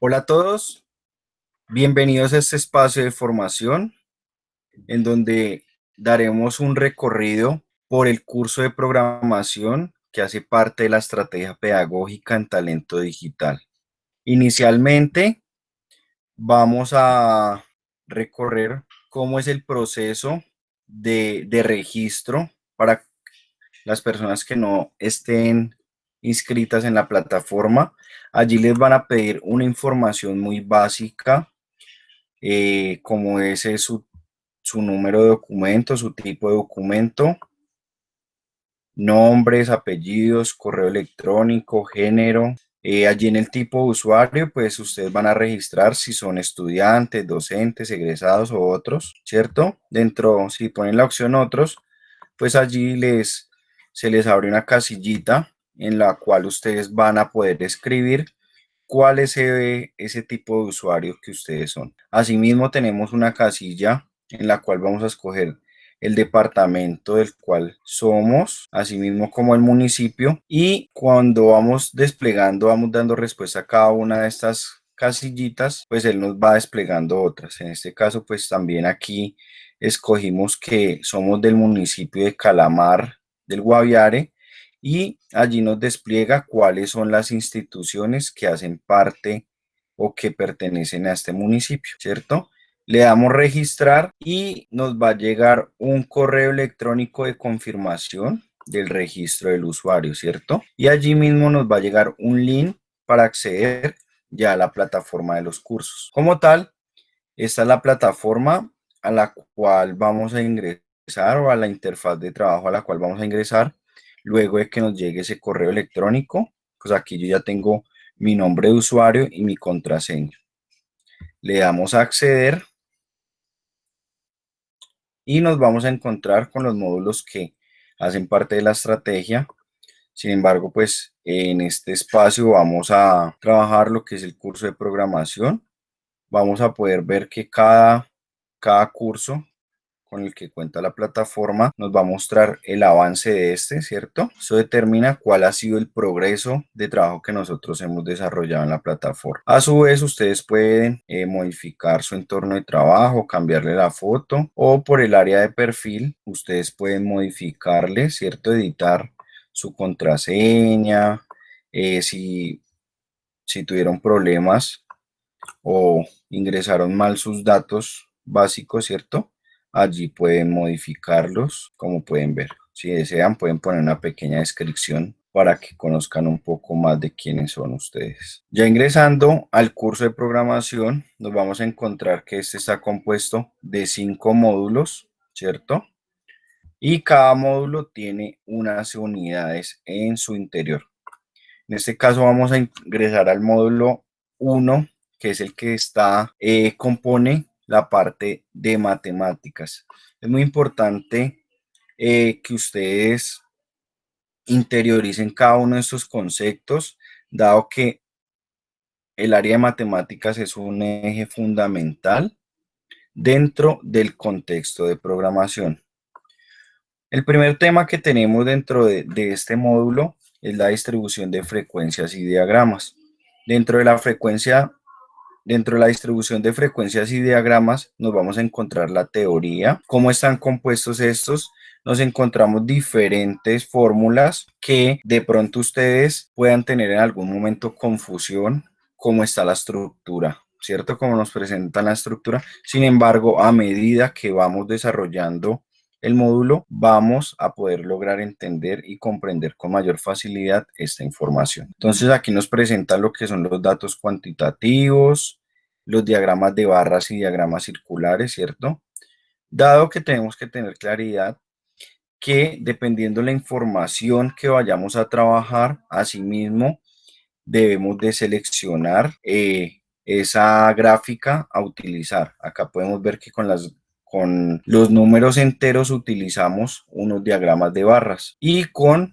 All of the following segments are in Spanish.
Hola a todos, bienvenidos a este espacio de formación en donde daremos un recorrido por el curso de programación que hace parte de la estrategia pedagógica en talento digital. Inicialmente vamos a recorrer cómo es el proceso de registro para las personas que no estén inscritas en la plataforma. Allí les van a pedir una información muy básica, como ese es su número de documento, su tipo de documento, nombres, apellidos, correo electrónico, género. Allí en el tipo de usuario, pues ustedes van a registrar si son estudiantes, docentes, egresados o otros, ¿cierto? Dentro, si ponen la opción otros, pues allí se les abre una casillita en la cual ustedes van a poder escribir cuál es ese tipo de usuarios que ustedes son. Asimismo, tenemos una casilla en la cual vamos a escoger el departamento del cual somos, asimismo como el municipio, y cuando vamos desplegando, vamos dando respuesta a cada una de estas casillitas, pues él nos va desplegando otras. En este caso, pues también aquí escogimos que somos del municipio de Calamar del Guaviare, y allí nos despliega cuáles son las instituciones que hacen parte o que pertenecen a este municipio, ¿cierto? Le damos registrar y nos va a llegar un correo electrónico de confirmación del registro del usuario, ¿cierto? Y allí mismo nos va a llegar un link para acceder ya a la plataforma de los cursos. Como tal, esta es la plataforma a la cual vamos a ingresar, o a la interfaz de trabajo a la cual vamos a ingresar luego de que nos llegue ese correo electrónico. Pues aquí yo ya tengo mi nombre de usuario y mi contraseña. Le damos a acceder y nos vamos a encontrar con los módulos que hacen parte de la estrategia. Sin embargo, pues en este espacio vamos a trabajar lo que es el curso de programación. Vamos a poder ver que cada curso con el que cuenta la plataforma nos va a mostrar el avance de este, ¿cierto? Eso determina cuál ha sido el progreso de trabajo que nosotros hemos desarrollado en la plataforma. A su vez, ustedes pueden modificar su entorno de trabajo, cambiarle la foto, o por el área de perfil, ustedes pueden modificarle, ¿cierto? Editar su contraseña, si tuvieron problemas o ingresaron mal sus datos básicos, ¿cierto? Allí pueden modificarlos, como pueden ver. Si desean, pueden poner una pequeña descripción para que conozcan un poco más de quiénes son ustedes. Ya ingresando al curso de programación, nos vamos a encontrar que este está compuesto de 5 módulos, ¿cierto? Y cada módulo tiene unas unidades en su interior. En este caso vamos a ingresar al módulo 1, que es el que compone la parte de matemáticas. Es muy importante que ustedes interioricen cada uno de estos conceptos, dado que el área de matemáticas es un eje fundamental dentro del contexto de programación. El primer tema que tenemos dentro de este módulo es la distribución de frecuencias y diagramas. Dentro de la frecuencia Dentro de la distribución de frecuencias y diagramas nos vamos a encontrar la teoría, cómo están compuestos estos. Nos encontramos diferentes fórmulas que de pronto ustedes puedan tener en algún momento confusión, cómo está la estructura, ¿cierto? Cómo nos presentan la estructura. Sin embargo, a medida que vamos desarrollando el módulo, vamos a poder lograr entender y comprender con mayor facilidad esta información. Entonces aquí nos presenta lo que son los datos cuantitativos, los diagramas de barras y diagramas circulares, ¿cierto? Dado que tenemos que tener claridad que dependiendo de la información que vayamos a trabajar, asimismo debemos de seleccionar esa gráfica a utilizar. Acá podemos ver que con los números enteros utilizamos unos diagramas de barras, y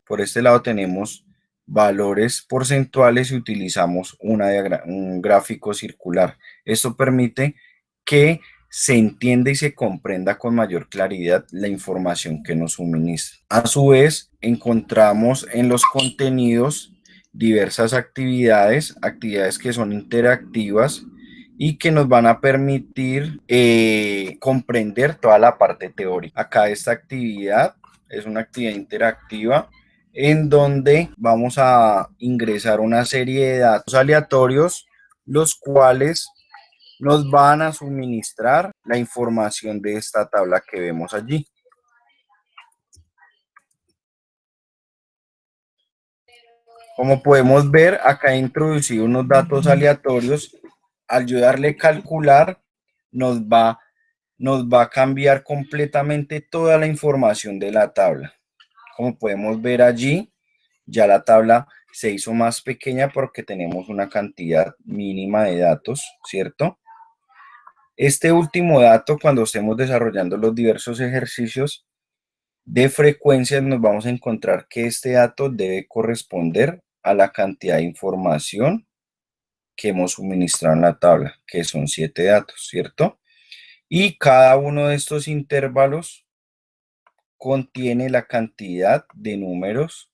por este lado tenemos valores porcentuales y utilizamos un gráfico circular. Esto permite que se entienda y se comprenda con mayor claridad la información que nos suministra. A su vez, encontramos en los contenidos diversas actividades, actividades que son interactivas y que nos van a permitir comprender toda la parte teórica. Acá esta actividad es una actividad interactiva en donde vamos a ingresar una serie de datos aleatorios, los cuales nos van a suministrar la información de esta tabla que vemos allí. Como podemos ver, acá he introducido unos datos aleatorios. Al yo darle calcular, nos va a cambiar completamente toda la información de la tabla. Como podemos ver allí, ya la tabla se hizo más pequeña porque tenemos una cantidad mínima de datos, ¿cierto? Este último dato, cuando estemos desarrollando los diversos ejercicios de frecuencias, nos vamos a encontrar que este dato debe corresponder a la cantidad de información que hemos suministrado en la tabla, que son 7 datos, ¿cierto? Y cada uno de estos intervalos contiene la cantidad de números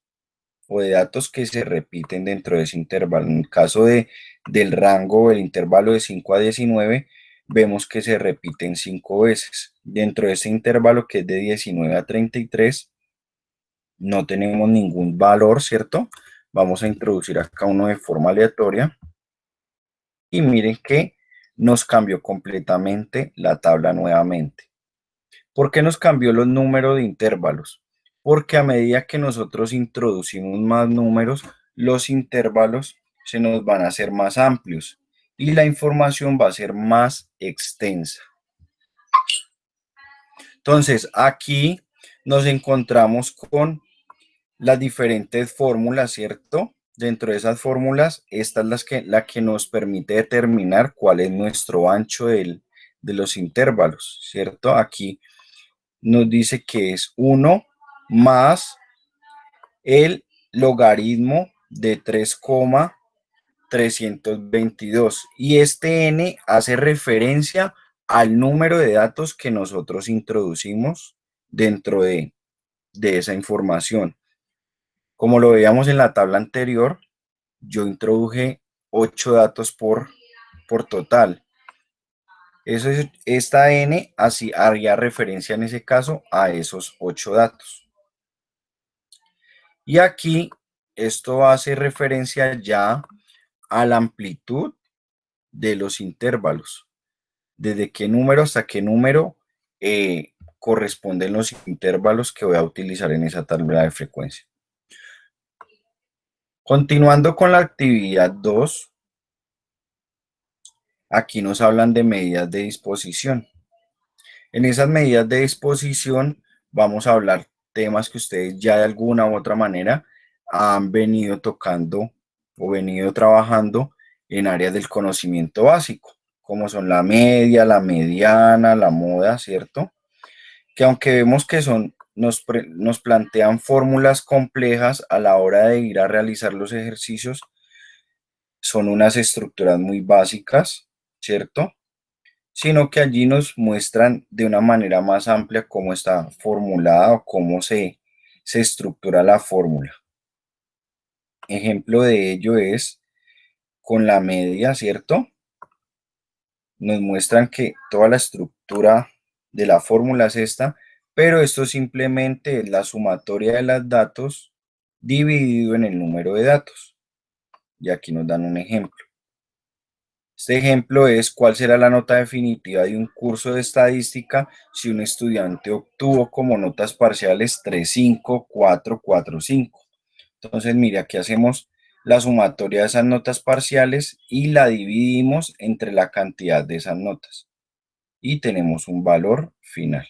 o de datos que se repiten dentro de ese intervalo. En el caso del rango, el intervalo de 5 a 19, vemos que se repiten 5 veces. Dentro de ese intervalo, que es de 19 a 33, no tenemos ningún valor, ¿cierto? Vamos a introducir acá uno de forma aleatoria. Y miren que nos cambió completamente la tabla nuevamente. ¿Por qué nos cambió los números de intervalos? Porque a medida que nosotros introducimos más números, los intervalos se nos van a hacer más amplios y la información va a ser más extensa. Entonces, aquí nos encontramos con las diferentes fórmulas, ¿cierto? Dentro de esas fórmulas, esta es la que nos permite determinar cuál es nuestro ancho de los intervalos, ¿cierto? Aquí nos dice que es 1 más el logaritmo de 3,322 y este n hace referencia al número de datos que nosotros introducimos dentro de esa información. Como lo veíamos en la tabla anterior, yo introduje 8 datos por total. Esta n así haría referencia en ese caso a esos 8 datos. Y aquí esto hace referencia ya a la amplitud de los intervalos. Desde qué número hasta qué número corresponden los intervalos que voy a utilizar en esa tabla de frecuencia. Continuando con la actividad 2, aquí nos hablan de medidas de disposición. En esas medidas de disposición vamos a hablar temas que ustedes ya de alguna u otra manera han venido tocando o venido trabajando en áreas del conocimiento básico, como son la media, la mediana, la moda, ¿cierto? Que aunque vemos que nos plantean fórmulas complejas a la hora de ir a realizar los ejercicios, son unas estructuras muy básicas, ¿cierto? Sino que allí nos muestran de una manera más amplia cómo está formulada o cómo se estructura la fórmula. Ejemplo de ello es con la media, ¿cierto? Nos muestran que toda la estructura de la fórmula es esta, pero esto simplemente es la sumatoria de los datos dividido en el número de datos. Y aquí nos dan un ejemplo. Este ejemplo es cuál será la nota definitiva de un curso de estadística si un estudiante obtuvo como notas parciales 3,5, 4, 4, 5. Entonces, mire, aquí hacemos la sumatoria de esas notas parciales y la dividimos entre la cantidad de esas notas. Y tenemos un valor final.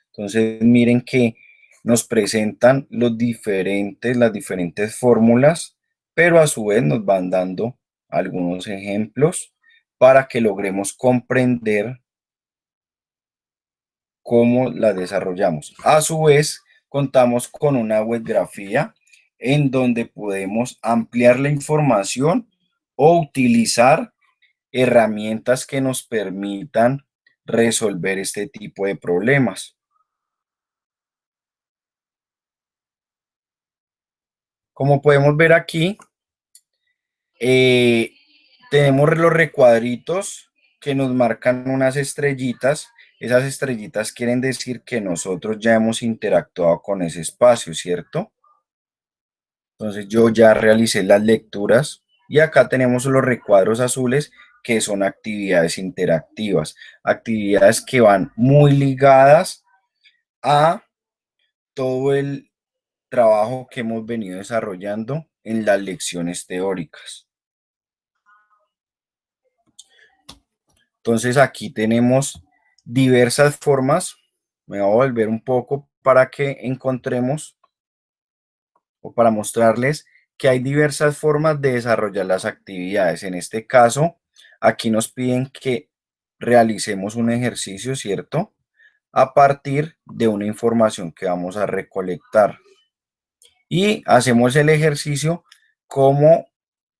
Entonces, miren que nos presentan las diferentes fórmulas, pero a su vez nos van dando algunos ejemplos para que logremos comprender cómo las desarrollamos. A su vez, contamos con una webgrafía en donde podemos ampliar la información o utilizar herramientas que nos permitan resolver este tipo de problemas. Como podemos ver aquí, tenemos los recuadritos que nos marcan unas estrellitas. Esas estrellitas quieren decir que nosotros ya hemos interactuado con ese espacio, ¿cierto? Entonces yo ya realicé las lecturas y acá tenemos los recuadros azules que son actividades interactivas, actividades que van muy ligadas a todo el trabajo que hemos venido desarrollando en las lecciones teóricas. Entonces aquí tenemos diversas formas. Me voy a volver un poco para que encontremos o para mostrarles que hay diversas formas de desarrollar las actividades. En este caso, aquí nos piden que realicemos un ejercicio, ¿cierto? A partir de una información que vamos a recolectar. Y hacemos el ejercicio como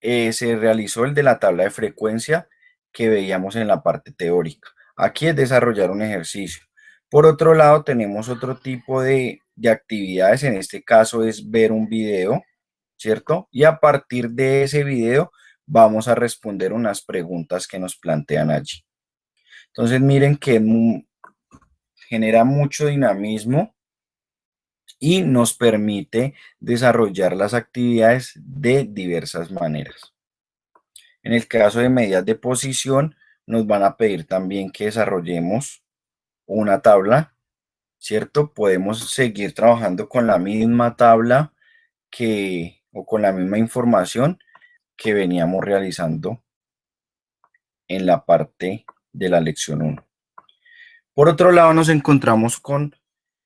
se realizó el de la tabla de frecuencia que veíamos en la parte teórica. Aquí es desarrollar un ejercicio. Por otro lado, tenemos otro tipo de actividades. En este caso es ver un video, ¿cierto? Y a partir de ese video vamos a responder unas preguntas que nos plantean allí. Entonces miren que genera mucho dinamismo y nos permite desarrollar las actividades de diversas maneras. En el caso de medidas de posición, nos van a pedir también que desarrollemos una tabla, ¿cierto? Podemos seguir trabajando con la misma tabla o con la misma información que veníamos realizando en la parte de la lección 1. Por otro lado, nos encontramos con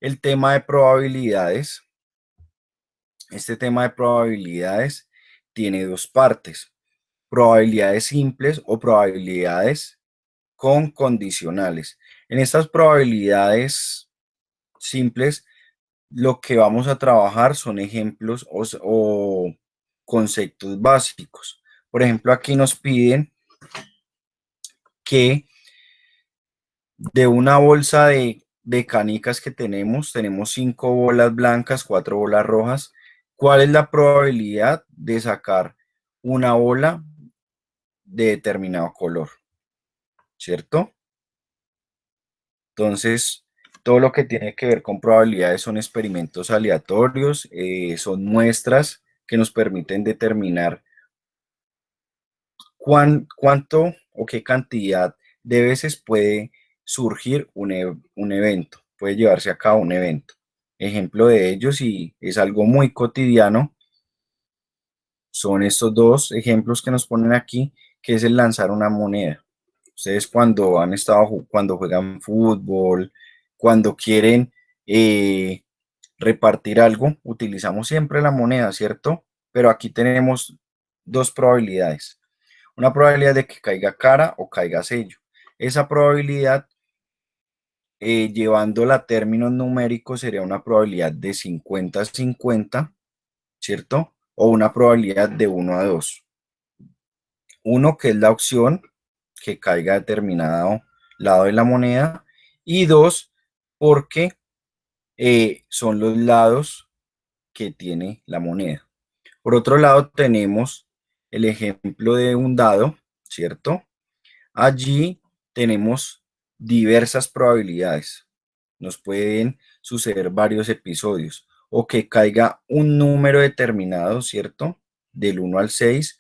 el tema de probabilidades. Este tema de probabilidades tiene dos partes: probabilidades simples o probabilidades con condicionales. En estas probabilidades simples, lo que vamos a trabajar son ejemplos o conceptos básicos. Por ejemplo, aquí nos piden que de una bolsa de canicas que tenemos 5 bolas blancas, 4 bolas rojas. ¿Cuál es la probabilidad de sacar una bola de determinado color? ¿Cierto? Entonces, todo lo que tiene que ver con probabilidades son experimentos aleatorios, son muestras que nos permiten determinar cuánto o qué cantidad de veces puede surgir un evento, puede llevarse a cabo un evento. Ejemplo de ellos, y es algo muy cotidiano, son estos dos ejemplos que nos ponen aquí, que es el lanzar una moneda. Ustedes cuando cuando juegan fútbol, cuando quieren repartir algo, utilizamos siempre la moneda, ¿cierto? Pero aquí tenemos dos probabilidades. Una probabilidad de que caiga cara o caiga sello. Esa probabilidad, llevándola a términos numéricos, sería una probabilidad de 50-50, ¿cierto? O una probabilidad de 1-2. Uno, que es la opción que caiga a determinado lado de la moneda, y dos, porque son los lados que tiene la moneda. Por otro lado, tenemos el ejemplo de un dado, ¿cierto? Allí tenemos diversas probabilidades. Nos pueden suceder varios episodios, o que caiga un número determinado, ¿cierto? Del 1 al 6,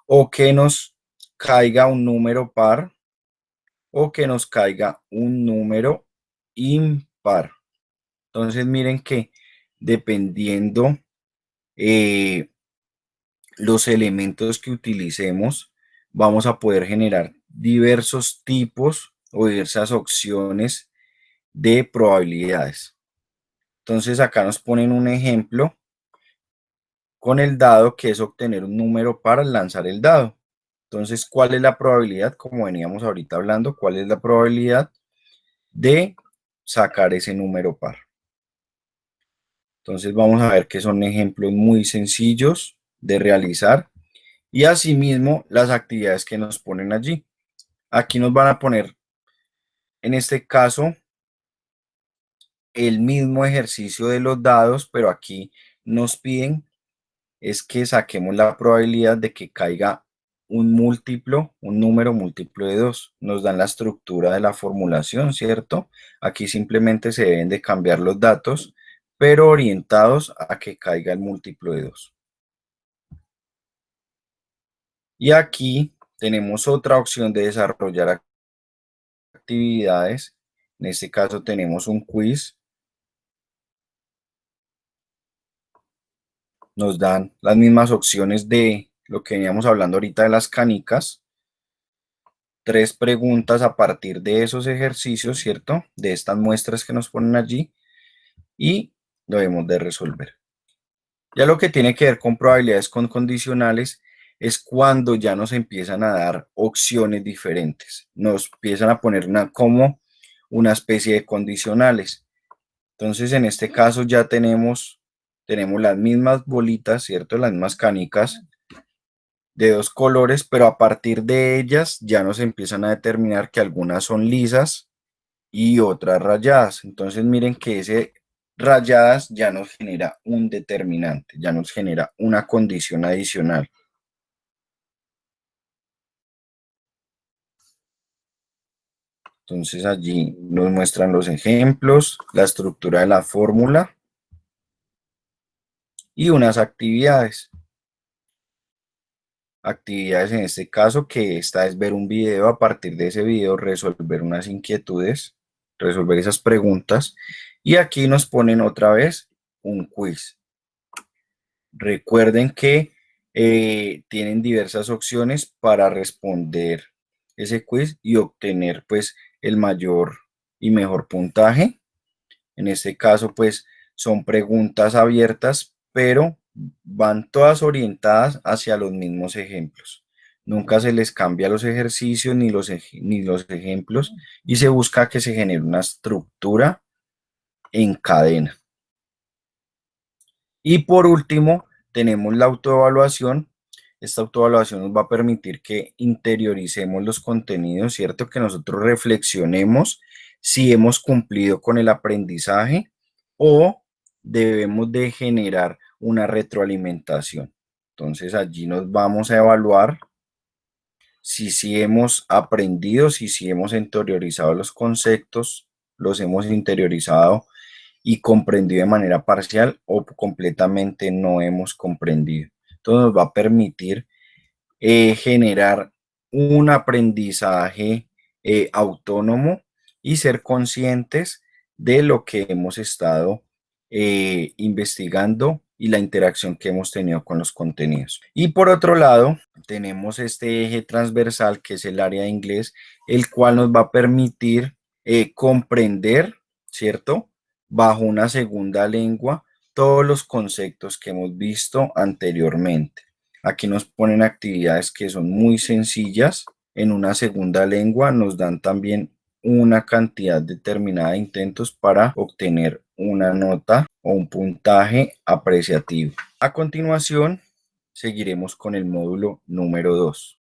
o que nos caiga un número par, o que nos caiga un número impar. Entonces miren que dependiendo los elementos que utilicemos, vamos a poder generar diversos tipos o diversas opciones de probabilidades. Entonces acá nos ponen un ejemplo con el dado, que es obtener un número para lanzar el dado. Entonces, ¿cuál es la probabilidad? Como veníamos ahorita hablando, ¿cuál es la probabilidad de sacar ese número par? Entonces vamos a ver que son ejemplos muy sencillos de realizar, y asimismo las actividades que nos ponen allí. Aquí nos van a poner, en este caso, el mismo ejercicio de los dados, pero aquí nos piden es que saquemos la probabilidad de que caiga un múltiplo, un número múltiplo de 2. Nos dan la estructura de la formulación, ¿cierto? Aquí simplemente se deben de cambiar los datos, pero orientados a que caiga el múltiplo de 2. Y aquí tenemos otra opción de desarrollar actividades. En este caso tenemos un quiz. Nos dan las mismas opciones de lo que veníamos hablando ahorita de las canicas. 3 preguntas a partir de esos ejercicios, ¿cierto? De estas muestras que nos ponen allí y lo debemos de resolver. Ya lo que tiene que ver con probabilidades con condicionales es cuando ya nos empiezan a dar opciones diferentes. Nos empiezan a poner como una especie de condicionales. Entonces, en este caso ya tenemos las mismas bolitas, ¿cierto? Las mismas canicas de 2 colores, pero a partir de ellas ya nos empiezan a determinar que algunas son lisas y otras rayadas. Entonces miren que ese rayadas ya nos genera un determinante, ya nos genera una condición adicional. Entonces allí nos muestran los ejemplos, la estructura de la fórmula y unas actividades. Actividades en este caso, que esta es ver un video, a partir de ese video resolver unas inquietudes, resolver esas preguntas, y aquí nos ponen otra vez un quiz. Recuerden que tienen diversas opciones para responder ese quiz y obtener pues el mayor y mejor puntaje. En este caso pues son preguntas abiertas, pero van todas orientadas hacia los mismos ejemplos. Nunca se les cambia los ejercicios ni ni los ejemplos, y se busca que se genere una estructura en cadena. Y por último, tenemos la autoevaluación. Esta autoevaluación nos va a permitir que interioricemos los contenidos, ¿cierto? Que nosotros reflexionemos si hemos cumplido con el aprendizaje o debemos de generar una retroalimentación. Entonces allí nos vamos a evaluar si sí hemos aprendido, si sí hemos interiorizado los conceptos, los hemos interiorizado y comprendido de manera parcial o completamente no hemos comprendido. Entonces nos va a permitir generar un aprendizaje autónomo y ser conscientes de lo que hemos estado investigando y la interacción que hemos tenido con los contenidos. Y por otro lado, tenemos este eje transversal que es el área de inglés, el cual nos va a permitir comprender, ¿cierto? Bajo una segunda lengua, todos los conceptos que hemos visto anteriormente. Aquí nos ponen actividades que son muy sencillas. En una segunda lengua nos dan también una cantidad determinada de intentos para obtener una nota o un puntaje apreciativo. A continuación, seguiremos con el módulo número 2.